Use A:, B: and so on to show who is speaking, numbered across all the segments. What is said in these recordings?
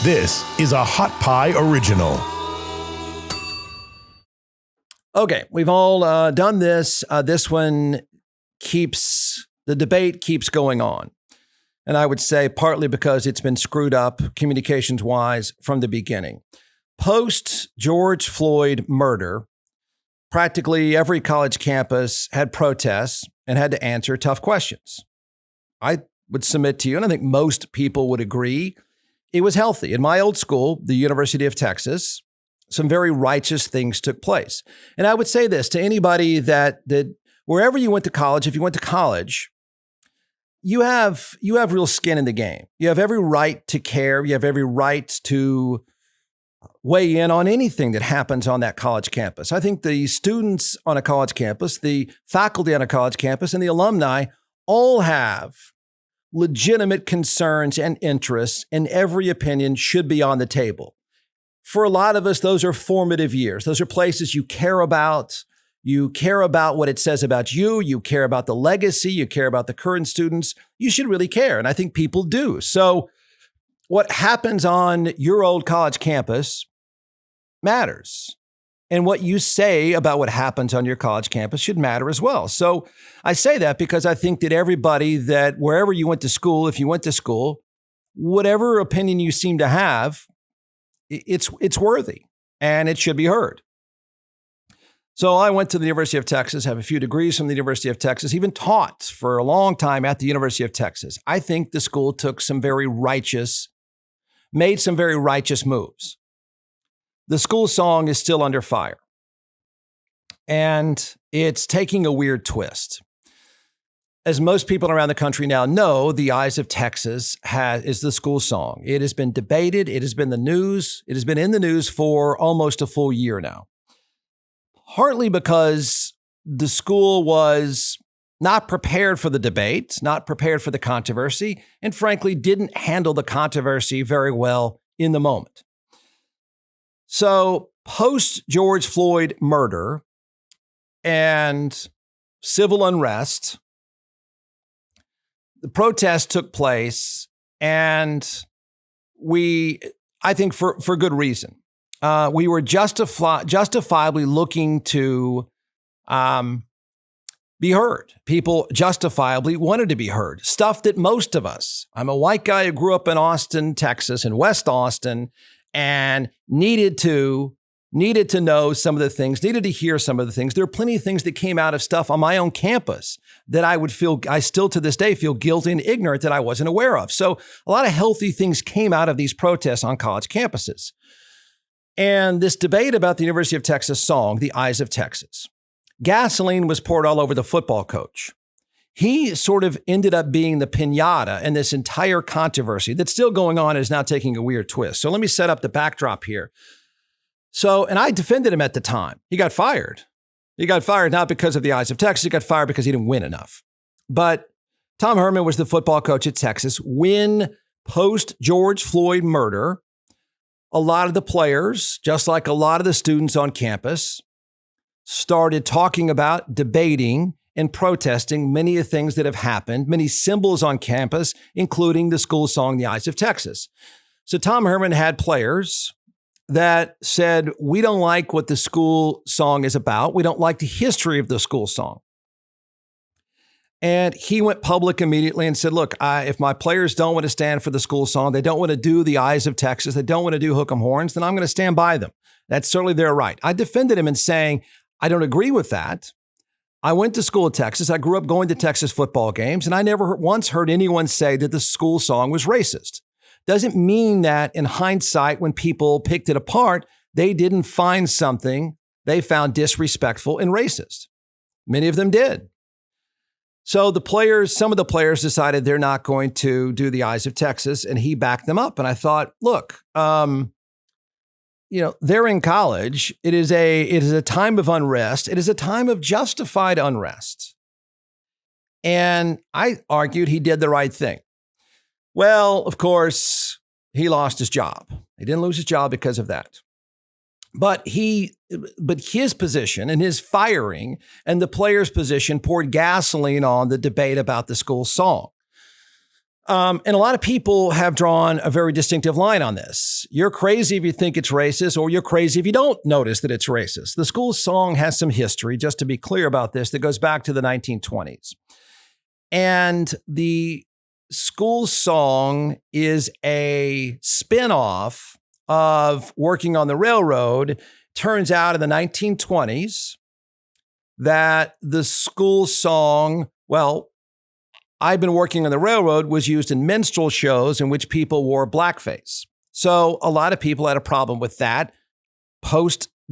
A: This is a Hot Pie Original.
B: Okay, we've all done this. This one the debate keeps going on. And I would say partly because it's been screwed up communications-wise from the beginning. Post George Floyd murder, practically every college campus had protests and had to answer tough questions. I would submit to you, and I think most people would agree, it was healthy. In my old school, the University of Texas, some very righteous things took place. And I would say this to anybody that wherever you went to college, if you went to college, you have real skin in the game. You have every right to care. You have every right to weigh in on anything that happens on that college campus. I think the students on a college campus, the faculty on a college campus, and the alumni all have legitimate concerns and interests, and every opinion should be on the table. For a lot of us, those are formative years. Those are places you care about. You care about what it says about you. You care about the legacy. You care about the current students. You should really care. And I think people do. So what happens on your old college campus matters. And what you say about what happens on your college campus should matter as well. So I say that because I think that everybody that wherever you went to school, if you went to school, whatever opinion you seem to have, it's worthy and it should be heard. So I went to the University of Texas, have a few degrees from the University of Texas, even taught for a long time at the University of Texas. I think the school made some very righteous moves. The school song is still under fire, and it's taking a weird twist. As most people around the country now know, The Eyes of Texas is the school song. It has been debated. It has been the news. It has been in the news for almost a full year now. Partly because the school was not prepared for the debate, not prepared for the controversy, and frankly, didn't handle the controversy very well in the moment. So post George Floyd murder and civil unrest, the protest took place, and I think for good reason. We were justifiably looking to be heard. People justifiably wanted to be heard. Stuff that most of us, I'm a white guy who grew up in Austin, Texas, in West Austin, and needed to know some of the things, needed to hear some of the things. There are plenty of things that came out of stuff on my own campus that I still to this day feel guilty and ignorant that I wasn't aware of. So a lot of healthy things came out of these protests on college campuses. And this debate about the University of Texas song, The Eyes of Texas, gasoline was poured all over the football coach. He sort of ended up being the piñata in this entire controversy that's still going on and is now taking a weird twist. So let me set up the backdrop here. And I defended him at the time. He got fired. He got fired not because of the Eyes of Texas. He got fired because he didn't win enough. But Tom Herman was the football coach at Texas when post George Floyd murder, a lot of the players, just like a lot of the students on campus, started talking about, debating, and protesting many of the things that have happened, many symbols on campus, including the school song, The Eyes of Texas. So Tom Herman had players that said, we don't like what the school song is about. We don't like the history of the school song. And he went public immediately and said, look, if my players don't want to stand for the school song, they don't want to do The Eyes of Texas, they don't want to do Hook 'em Horns, then I'm going to stand by them. That's certainly their right. I defended him in saying, I don't agree with that. I went to school in Texas. I grew up going to Texas football games, and I never once heard anyone say that the school song was racist. Doesn't mean that in hindsight, when people picked it apart, they didn't find something they found disrespectful and racist. Many of them did. So some of the players decided they're not going to do The Eyes of Texas, and he backed them up. And I thought, look, they're in college. It is a time of unrest. It is a time of justified unrest. And I argued he did the right thing. Well, of course, he lost his job. He didn't lose his job because of that. But his position and his firing and the players' position poured gasoline on the debate about the school song. And a lot of people have drawn a very distinctive line on this. You're crazy if you think it's racist, or you're crazy if you don't notice that it's racist. The school song has some history, just to be clear about this, that goes back to the 1920s. And the school song is a spinoff of Working on the Railroad. Turns out in the 1920s that the school song, well, I've Been Working on the Railroad was used in minstrel shows in which people wore blackface. So a lot of people had a problem with that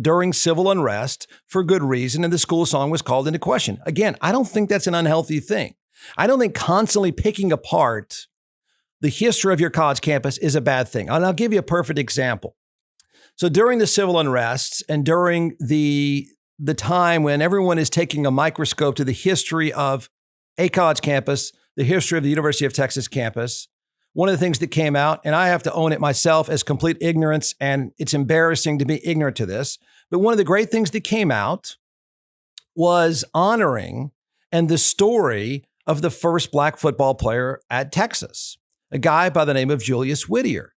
B: during civil unrest for good reason, and the school song was called into question. Again, I don't think that's an unhealthy thing. I don't think constantly picking apart the history of your college campus is a bad thing. And I'll give you a perfect example. So during the civil unrests and during the time when everyone is taking a microscope to the history of a college campus, the history of the University of Texas campus, one of the things that came out, and I have to own it myself as complete ignorance, and it's embarrassing to be ignorant to this, but one of the great things that came out was honoring and the story of the first black football player at Texas, a guy by the name of Julius Whittier.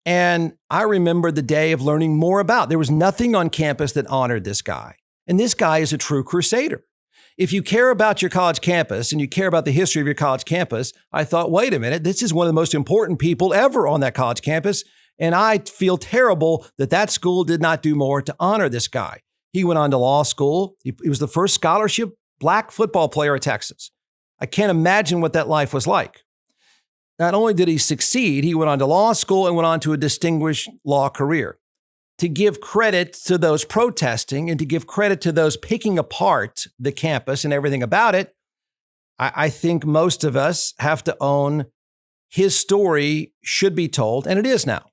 B: And I remember the day of learning more about, there was nothing on campus that honored this guy. And this guy is a true crusader. If you care about your college campus and you care about the history of your college campus, I thought, wait a minute, this is one of the most important people ever on that college campus. And I feel terrible that school did not do more to honor this guy. He went on to law school. He was the first scholarship black football player at Texas. I can't imagine what that life was like. Not only did he succeed, he went on to law school and went on to a distinguished law career. To give credit to those protesting and to give credit to those picking apart the campus and everything about it, I think most of us have to own his story should be told, and it is now.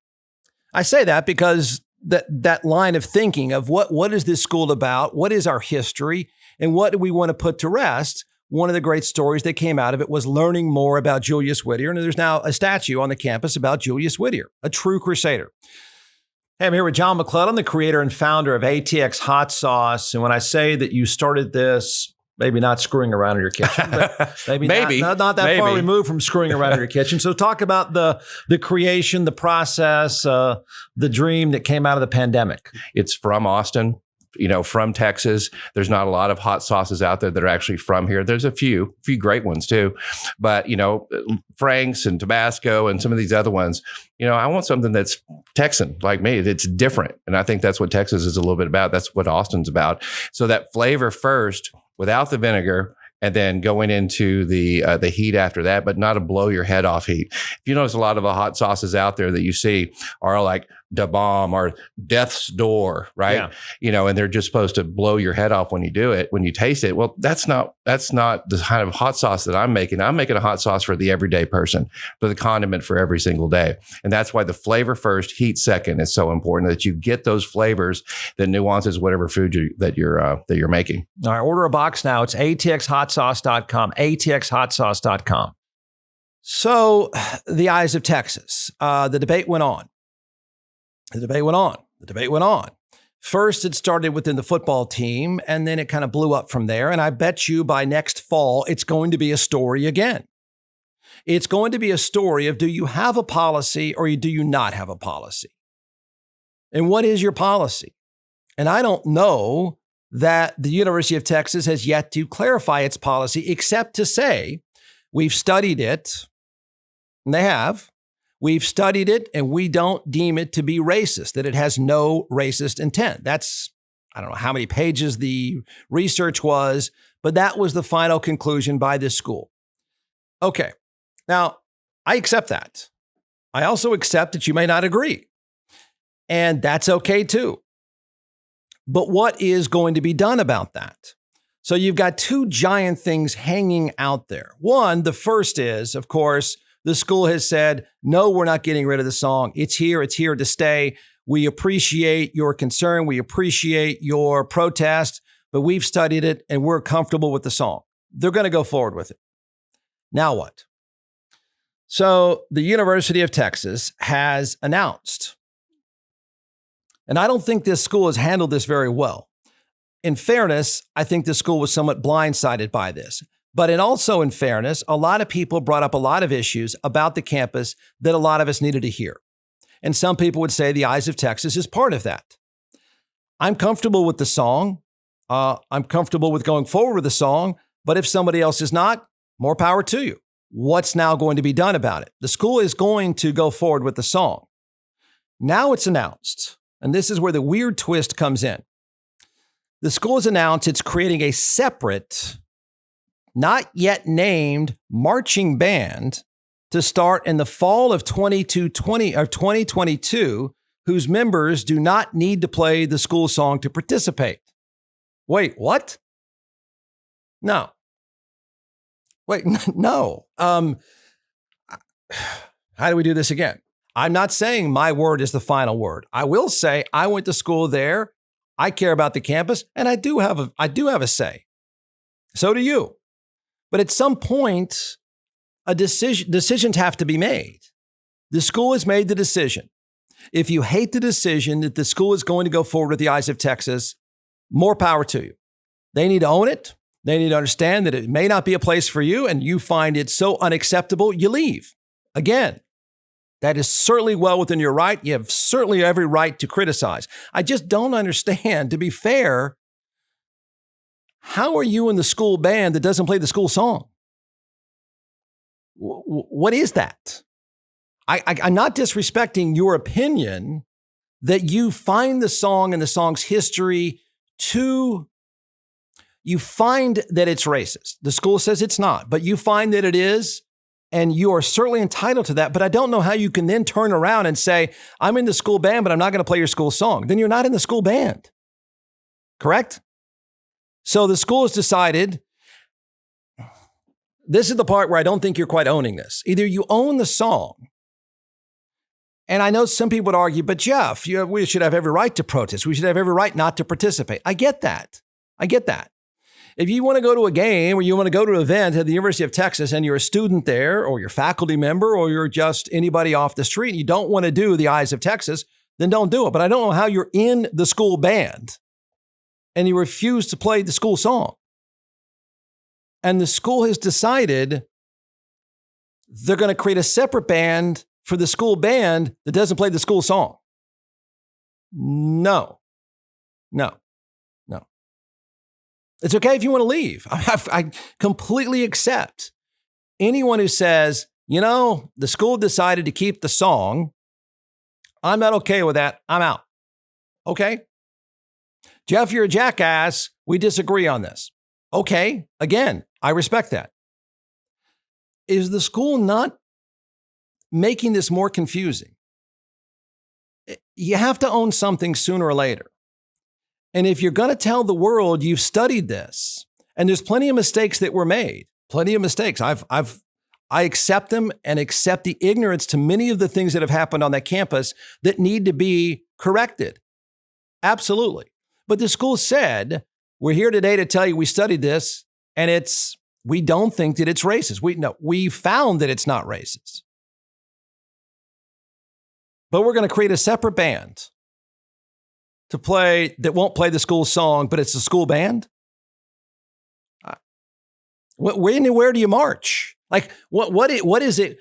B: I say that because that line of thinking of what is this school about, what is our history, and what do we want to put to rest, one of the great stories that came out of it was learning more about Julius Whittier, and there's now a statue on the campus about Julius Whittier, a true crusader. Hey, I'm here with John McClellan, the creator and founder of ATX Hot Sauce. And when I say that you started this, maybe not screwing around in your kitchen, but maybe not that far removed from screwing around in your kitchen. So talk about the creation, the process, the dream that came out of the pandemic.
C: It's from Austin, from Texas. There's not a lot of hot sauces out there that are actually from here. There's a few great ones too. But, Frank's and Tabasco and some of these other ones, I want something that's Texan like me. It's different. And I think that's what Texas is a little bit about. That's what Austin's about. So that flavor first without the vinegar, and then going into the heat after that, but not a blow your head off heat. If you notice, a lot of the hot sauces out there that you see are like Da Bomb or Death's Door, right? Yeah. And they're just supposed to blow your head off when you do it, when you taste it. Well, that's not the kind of hot sauce that I'm making. I'm making a hot sauce for the everyday person, for the condiment for every single day. And that's why the flavor first, heat second is so important, that you get those flavors, the nuances, whatever food that you're making.
B: All right, order a box now. It's atxhotsauce.com, atxhotsauce.com. So the eyes of Texas, the debate went on. The debate went on. First, it started within the football team, and then it kind of blew up from there. And I bet you by next fall, it's going to be a story again. It's going to be a story of, do you have a policy or do you not have a policy? And what is your policy? And I don't know that the University of Texas has yet to clarify its policy, except to say, we've studied it, and they have. We've studied it, and we don't deem it to be racist, that it has no racist intent. That's, I don't know how many pages the research was, but that was the final conclusion by this school. Okay, now I accept that. I also accept that you may not agree, and that's okay too. But what is going to be done about that? So you've got two giant things hanging out there. One, the first is, of course, the school has said, no, we're not getting rid of the song. It's here to stay. We appreciate your concern. We appreciate your protest, but we've studied it and we're comfortable with the song. They're going to go forward with it. Now what? So the University of Texas has announced, and I don't think this school has handled this very well. In fairness, I think the school was somewhat blindsided by this. But in fairness, a lot of people brought up a lot of issues about the campus that a lot of us needed to hear. And some people would say the Eyes of Texas is part of that. I'm comfortable with the song. I'm comfortable with going forward with the song. But if somebody else is not, more power to you. What's now going to be done about it? The school is going to go forward with the song. Now it's announced, and this is where the weird twist comes in. The school has announced it's creating a separate, not yet named marching band to start in the fall of 2022, whose members do not need to play the school song to participate. Wait, what? No. Wait, no. How do we do this again? I'm not saying my word is the final word. I will say I went to school there. I care about the campus, and I do have a say. So do you. But at some point, decisions have to be made. The school has made the decision. If you hate the decision that the school is going to go forward with the Eyes of Texas, more power to you. They need to own it. They need to understand that it may not be a place for you, and you find it so unacceptable, you leave. Again, that is certainly well within your right. You have certainly every right to criticize. I just don't understand, to be fair, how are you in the school band that doesn't play the school song? What is that? I'm not disrespecting your opinion that you find the song and the song's history you find that it's racist. The school says it's not, but you find that it is, and you are certainly entitled to that. But I don't know how you can then turn around and say, I'm in the school band, but I'm not going to play your school song. Then you're not in the school band. Correct? So the school has decided, this is the part where I don't think you're quite owning this. Either you own the song, and I know some people would argue, but Jeff, we should have every right to protest. We should have every right not to participate. I get that. If you want to go to a game or you want to go to an event at the University of Texas and you're a student there or you're a faculty member or you're just anybody off the street and you don't want to do the Eyes of Texas, then don't do it. But I don't know how you're in the school band and you refuse to play the school song. And the school has decided they're going to create a separate band for the school band that doesn't play the school song. No. It's okay if you want to leave. I completely accept anyone who says, the school decided to keep the song. I'm not okay with that. I'm out. Okay. Jeff, you're a jackass. We disagree on this. Okay. Again, I respect that. Is the school not making this more confusing? You have to own something sooner or later. And if you're going to tell the world you've studied this, and there's plenty of mistakes that were made, plenty of mistakes. I accept them and accept the ignorance to many of the things that have happened on that campus that need to be corrected. Absolutely. But the school said, we're here today to tell you we studied this, and we don't think that it's racist. We found that it's not racist. But we're going to create a separate band to play that won't play the school song, but it's a school band. Where do you march? Like what is it?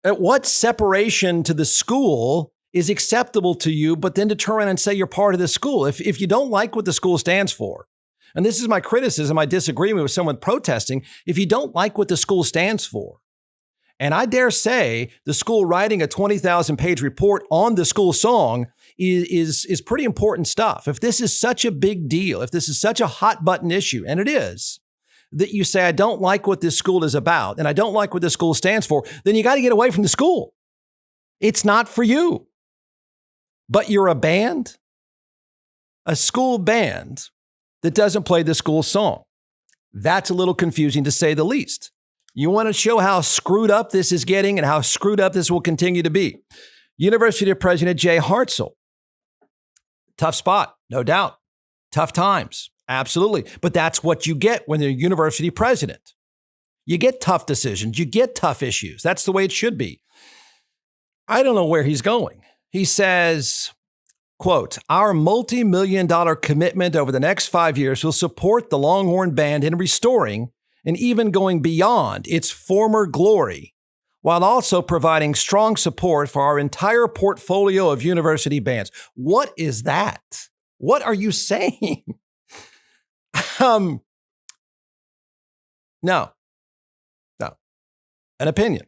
B: What separation to the school is acceptable to you, but then to turn around and say you're part of the school? If you don't like what the school stands for, and this is my criticism, my disagreement with someone protesting, if you don't like what the school stands for, and I dare say the school writing a 20,000 page report on the school song is pretty important stuff. If this is such a big deal, if this is such a hot button issue, and it is, that you say, I don't like what this school is about, and I don't like what this school stands for, then you got to get away from the school. It's not for you. But you're a band, a school band that doesn't play the school song. That's a little confusing to say the least. You want to show how screwed up this is getting and how screwed up this will continue to be. University President Jay Hartzell. Tough spot, no doubt. Tough times, absolutely. But that's what you get when you're a university president. You get tough decisions. You get tough issues. That's the way it should be. I don't know where he's going. He says, quote, our multi-million-dollar commitment over the next 5 years will support the Longhorn Band in restoring and even going beyond its former glory, while also providing strong support for our entire portfolio of university bands. What is that? What are you saying? No. An opinion.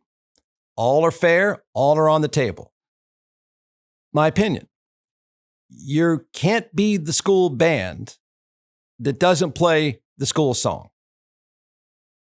B: All are fair. All are on the table. My opinion. You can't be the school band that doesn't play the school song.